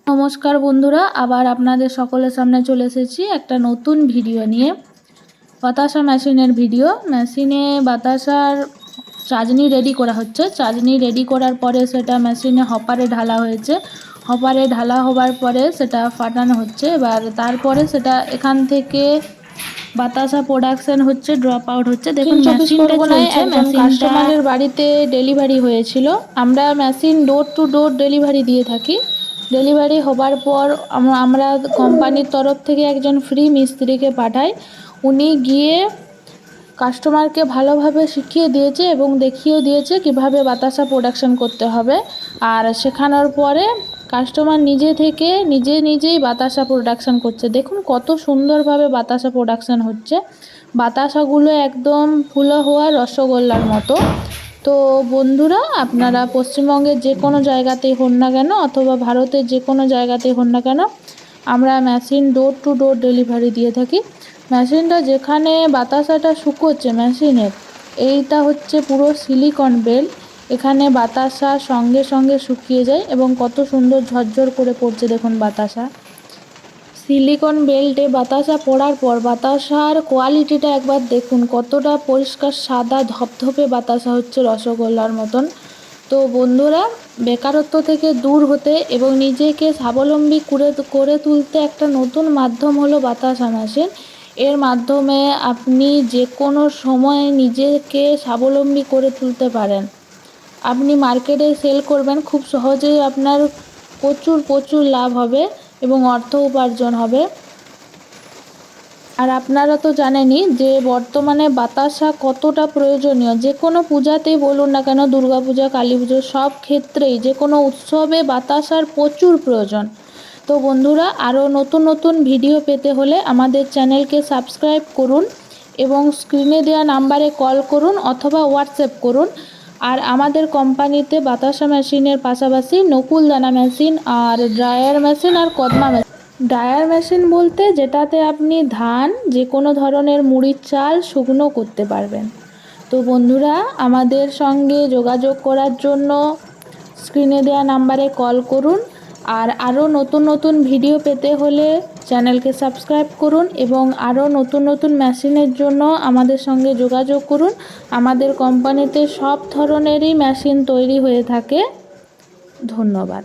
নমস্কার বন্ধুরা, আবার আপনাদের সকলের সামনে চলে এসেছি একটা নতুন ভিডিও নিয়ে। বাতাসা মেশিনের ভিডিও। মেশিনে বাতাসার চাজনি রেডি করা হচ্ছে। চাজনি রেডি করার পরে সেটা মেশিনে হপারে ঢালা হয়েছে। হপারে ঢালা হবার পরে সেটা ফাটানো হচ্ছে। এবার তারপরে সেটা এখান থেকে বাতাসা প্রোডাকশন হচ্ছে, ড্রপ আউট হচ্ছে। দেখুন মেশিনটা চলছে। একজন কাস্টমারের বাড়িতে ডেলিভারি হয়েছিল। আমরা machine door to door delivery দিয়ে থাকি। ডেলিভারি হবার পর আমরা কোম্পানির তরফ থেকে একজন ফ্রি মিস্ত্রিকে পাঠাই। উনি গিয়ে কাস্টমারকে ভালোভাবে শিখিয়ে দিয়েছে এবং দেখিয়ে দিয়েছে কিভাবে বাতাসা প্রোডাকশন করতে হবে। আর শেখানোর পরে কাস্টমার নিজে থেকে নিজেই বাতাসা প্রোডাকশন করছে। দেখুন কত সুন্দরভাবে বাতাসা প্রোডাকশন হচ্ছে। বাতাসাগুলো একদম ফুলো হওয়া রসগোল্লার মতো। তো বন্ধুরা, আপনারা পশ্চিমবঙ্গের যে কোনো জায়গাতেই হন না কেন অথবা ভারতের যে কোনো জায়গাতেই হন না কেন, আমরা machine door to door delivery দিয়ে থাকি। মেশিনটা যেখানে বাতাসাটা শুকোচ্ছে মেশিনের, এইটা হচ্ছে পুরো সিলিকন বেল্ট। এখানে বাতাসা সঙ্গে সঙ্গে শুকিয়ে যায় এবং কত সুন্দর ঝরঝর করে পড়ছে দেখুন বাতাসা। সিলিকন বেল্টে বাতাসা পড়ার পর বাতাসার কোয়ালিটিটা একবার দেখুন, কতটা পরিষ্কার সাদা ধপধপে বাতাসা হচ্ছে রসগোল্লার মতন। তো বন্ধুরা, বেকারত্ব থেকে দূর হতে এবং নিজেকে স্বাবলম্বী করে তুলতে একটা নতুন মাধ্যম হলো বাতাসা মেশিন। এর মাধ্যমে আপনি যে কোনো সময় নিজেকে স্বাবলম্বী করে তুলতে পারেন। আপনি মার্কেটে সেল করবেন, খুব সহজেই আপনার প্রচুর লাভ হবে এবং অর্থ উপার্জন হবে। আর আপনারা তো জানেনই যে বর্তমানে বাতাসা কতটা প্রয়োজনীয়। যে কোনো পূজাতেই বলুন না কেন, দুর্গা পূজা, কালী পুজো, সব ক্ষেত্রেই যে কোনো উৎসবে বাতাসার প্রচুর প্রয়োজন। তো বন্ধুরা, আরও নতুন ভিডিও পেতে হলে আমাদের চ্যানেলকে সাবস্ক্রাইব করুন এবং স্ক্রিনে দেওয়া নাম্বারে কল করুন অথবা হোয়াটসঅ্যাপ করুন। আর আমাদের কোম্পানিতে বাতাসা মেশিনের পাশাপাশি নকুলদানা মেশিন আর ড্রায়ার মেশিন আর কদমা মেশিন। ড্রায়ার মেশিন বলতে যেটাতে আপনি ধান, যে কোনো ধরনের মুড়ির চাল শুকনো করতে পারবেন। তো বন্ধুরা, আমাদের সঙ্গে যোগাযোগ করার জন্য স্ক্রিনে দেওয়া নাম্বারে কল করুন। আর আরও নতুন ভিডিও পেতে হলে চ্যানেলকে সাবস্ক্রাইব করুন এবং আরও নতুন মেশিনের জন্য আমাদের সঙ্গে যোগাযোগ করুন। আমাদের কোম্পানিতে সব ধরনেরই মেশিন তৈরি হয়ে থাকে। ধন্যবাদ।